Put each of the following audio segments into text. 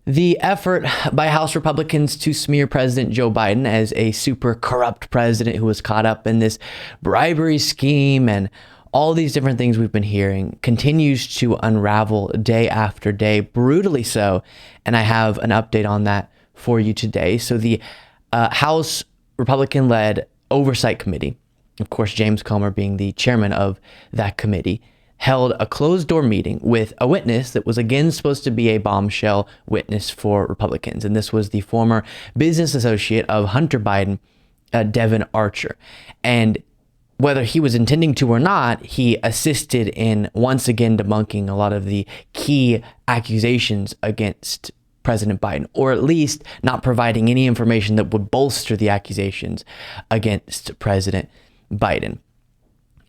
The effort by House Republicans to smear President Joe Biden as a super corrupt president who was caught up in this bribery scheme and all these different things we've been hearing continues to unravel day after day, brutally so. And I have an update on that for you today. So the House Republican-led Oversight Committee, of course, James Comer being the chairman of that committee, held a closed-door meeting with a witness that was again supposed to be a bombshell witness for Republicans. And this was the former business associate of Hunter Biden, Devon Archer. And whether he was intending to or not, he assisted in once again debunking a lot of the key accusations against President Biden, or at least not providing any information that would bolster the accusations against President Biden.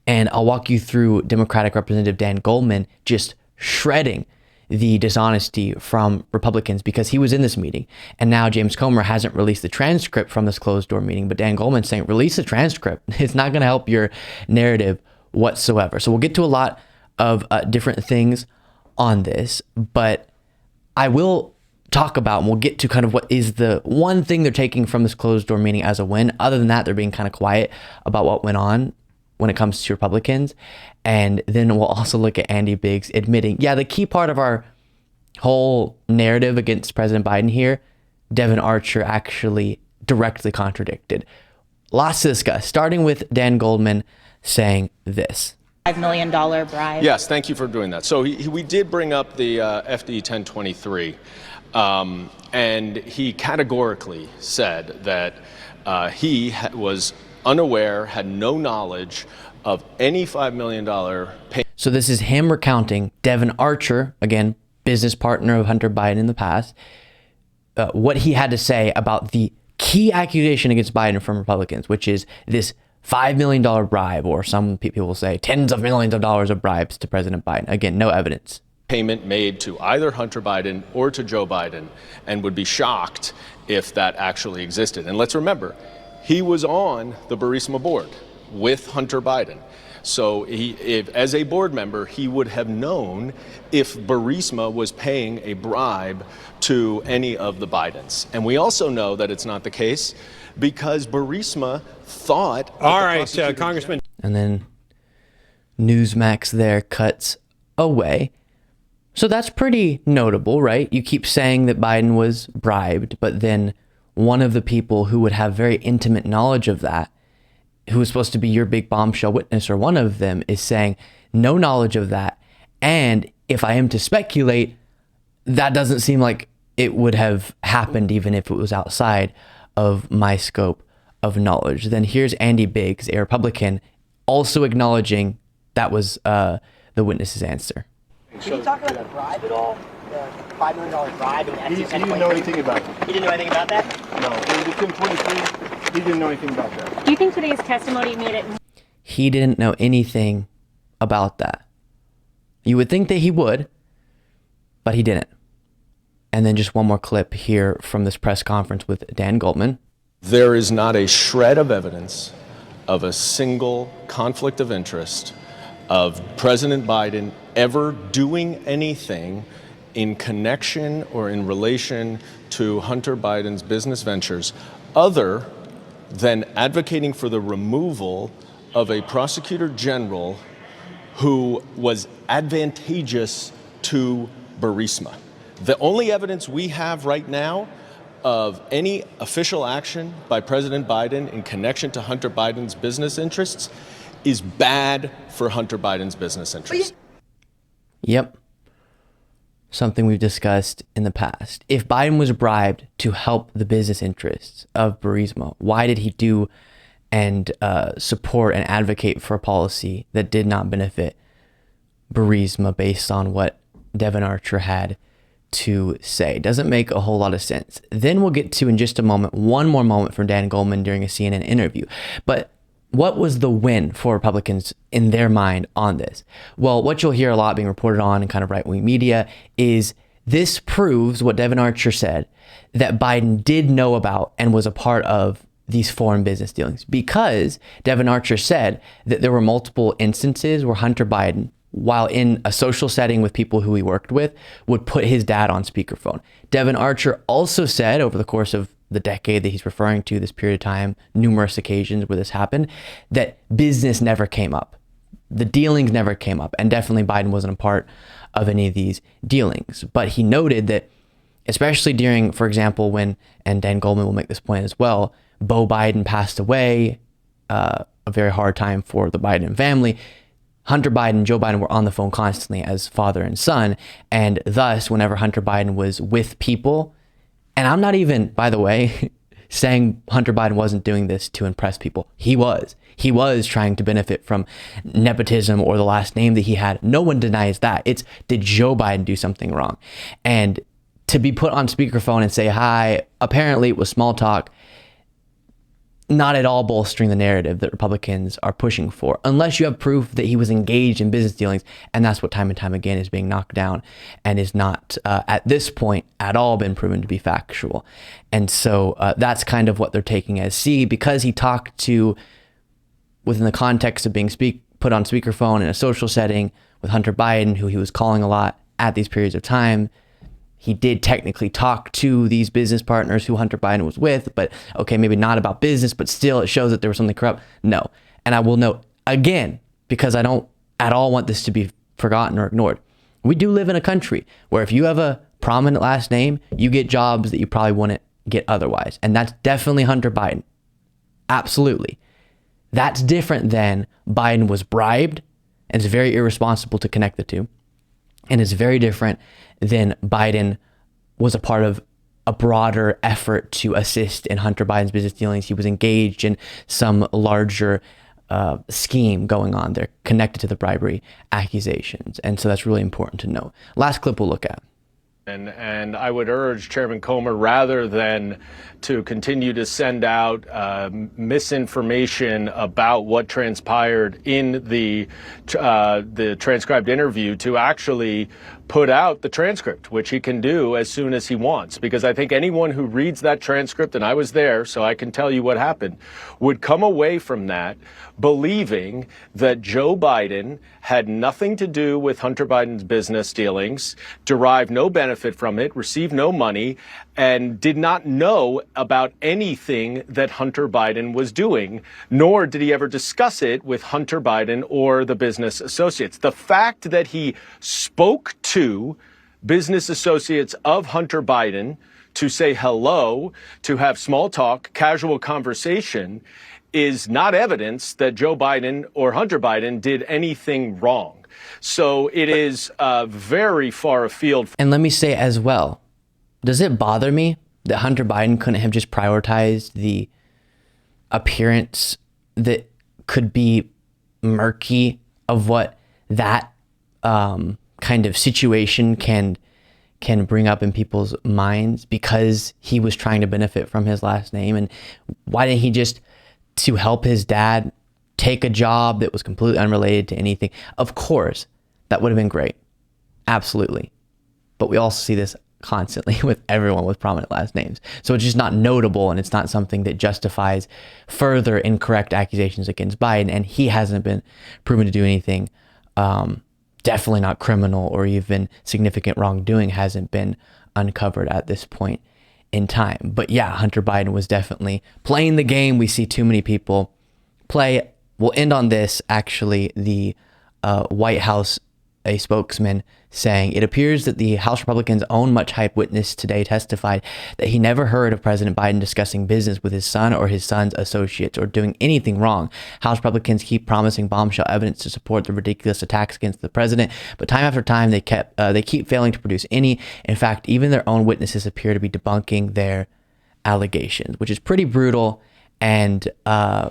And I'll walk you through Democratic Representative Dan Goldman just shredding the dishonesty from Republicans because he was in this meeting. And now James Comer hasn't released the transcript from this closed door meeting, but Dan Goldman's saying, release the transcript. It's not going to help your narrative whatsoever. So we'll get to a lot of different things on this, but I will talk about, and we'll get to kind of what is the one thing they're taking from this closed door meeting as a win. Other than that, they're being kind of quiet about what went on when it comes to Republicans. And then we'll also look at Andy Biggs admitting, yeah, the key part of our whole narrative against President Biden here, Devon Archer actually directly contradicted. Lots to discuss, starting with Dan Goldman saying this. $5 million bribe. Yes, thank you for doing that. So we did bring up the FD 1023, and he categorically said that he was unaware, had no knowledge of any $5 million payment. So this is him recounting Devon Archer, again, business partner of Hunter Biden in the past, what he had to say about the key accusation against Biden from Republicans, which is this $5 million bribe, or some people will say tens of millions of dollars of bribes to President Biden. Again, no evidence. Payment made to either Hunter Biden or to Joe Biden, and would be shocked if that actually existed. And let's remember, he was on the Burisma board with Hunter Biden. So as a board member, he would have known if Burisma was paying a bribe to any of the Bidens. And we also know that it's not the case because Burisma thought... All right, Congressman. And then Newsmax there cuts away. So that's pretty notable, right? You keep saying that Biden was bribed, but then one of the people who would have very intimate knowledge of that, who was supposed to be your big bombshell witness, or one of them, is saying no knowledge of that. And if I am to speculate, that doesn't seem like it would have happened even if it was outside of my scope of knowledge. Then here's Andy Biggs, a Republican, also acknowledging that was the witness's answer. Can you talk about the bribe at all? The $5 million bribe? He didn't know anything about it. He didn't know anything about that? No, in the 1023, he didn't know anything about that. Do you think today's testimony made it? He didn't know anything about that. You would think that he would, but he didn't. And then just one more clip here from this press conference with Dan Goldman. There is not a shred of evidence of a single conflict of interest of President Biden ever doing anything in connection or in relation to Hunter Biden's business ventures other than advocating for the removal of a prosecutor general who was advantageous to Burisma. The only evidence we have right now of any official action by President Biden in connection to Hunter Biden's business interests is bad for Hunter Biden's business interests. Yep. Something we've discussed in the past. If Biden was bribed to help the business interests of Burisma, why did he do and support and advocate for a policy that did not benefit Burisma based on what Devon Archer had to say? Doesn't make a whole lot of sense. Then we'll get to, in just a moment, one more moment from Dan Goldman during a CNN interview. But what was the win for Republicans in their mind on this? Well, what you'll hear a lot being reported on in kind of right-wing media is this proves what Devon Archer said, that Biden did know about and was a part of these foreign business dealings, because Devon Archer said that there were multiple instances where Hunter Biden while in a social setting with people who he worked with, would put his dad on speakerphone. Devon Archer also said over the course of the decade that he's referring to, this period of time, numerous occasions where this happened, that business never came up. The dealings never came up, and definitely Biden wasn't a part of any of these dealings. But he noted that, especially during, for example, when, and Dan Goldman will make this point as well, Beau Biden passed away, a very hard time for the Biden family. Hunter Biden and Joe Biden were on the phone constantly as father and son. And thus, whenever Hunter Biden was with people, and I'm not even, by the way, saying Hunter Biden wasn't doing this to impress people. He was. He was trying to benefit from nepotism or the last name that he had. No one denies that. It's, did Joe Biden do something wrong? And to be put on speakerphone and say hi, apparently it was small talk, not at all bolstering the narrative that Republicans are pushing for, unless you have proof that he was engaged in business dealings. And that's what time and time again is being knocked down and is not at this point at all been proven to be factual. And so that's kind of what they're taking as C, because he talked to, within the context of being put on speakerphone in a social setting with Hunter Biden, who he was calling a lot at these periods of time. He did technically talk to these business partners who Hunter Biden was with, but okay, maybe not about business, but still it shows that there was something corrupt. No. And I will note again, because I don't at all want this to be forgotten or ignored. We do live in a country where if you have a prominent last name, you get jobs that you probably wouldn't get otherwise. And that's definitely Hunter Biden. Absolutely. That's different than Biden was bribed, and it's very irresponsible to connect the two. And it's very different than Biden was a part of a broader effort to assist in Hunter Biden's business dealings. He was engaged in some larger scheme going on there connected to the bribery accusations. And so that's really important to know. Last clip we'll look at. And I would urge Chairman Comer, rather than to continue to send out misinformation about what transpired in the transcribed interview, to actually put out the transcript, which he can do as soon as he wants. Because I think anyone who reads that transcript, and I was there, so I can tell you what happened, would come away from that believing that Joe Biden had nothing to do with Hunter Biden's business dealings, derived no benefit from it, received no money, and did not know about anything that Hunter Biden was doing, nor did he ever discuss it with Hunter Biden or the business associates. The fact that he spoke to business associates of Hunter Biden to say hello, to have small talk, casual conversation, is not evidence that Joe Biden or Hunter Biden did anything wrong. So it is very far afield. And let me say as well, does it bother me that Hunter Biden couldn't have just prioritized the appearance that could be murky of what that kind of situation can bring up in people's minds, because he was trying to benefit from his last name? And why didn't he just, to help his dad, take a job that was completely unrelated to anything? Of course, that would have been great. Absolutely. But we also see this constantly with everyone with prominent last names. So it's just not notable, and it's not something that justifies further incorrect accusations against Biden. And he hasn't been proven to do anything, definitely not criminal, or even significant wrongdoing hasn't been uncovered at this point in time. But yeah, Hunter Biden was definitely playing the game we see too many people play. We'll end on this, actually. The White House, a spokesman, saying, it appears that the House Republicans' own much-hyped witness today testified that he never heard of President Biden discussing business with his son or his son's associates or doing anything wrong. House Republicans keep promising bombshell evidence to support the ridiculous attacks against the president, but time after time they keep failing to produce any. In fact, even their own witnesses appear to be debunking their allegations, which is pretty brutal. And I'm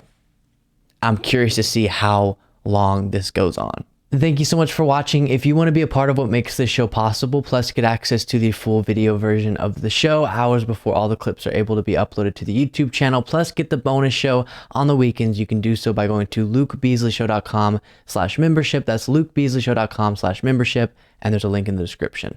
curious to see how long this goes on. Thank you so much for watching. If you want to be a part of what makes this show possible, plus get access to the full video version of the show hours before all the clips are able to be uploaded to the YouTube channel, plus get the bonus show on the weekends, you can do so by going to lukebeasleyshow.com/membership. That's lukebeasleyshow.com/membership, and there's a link in the description.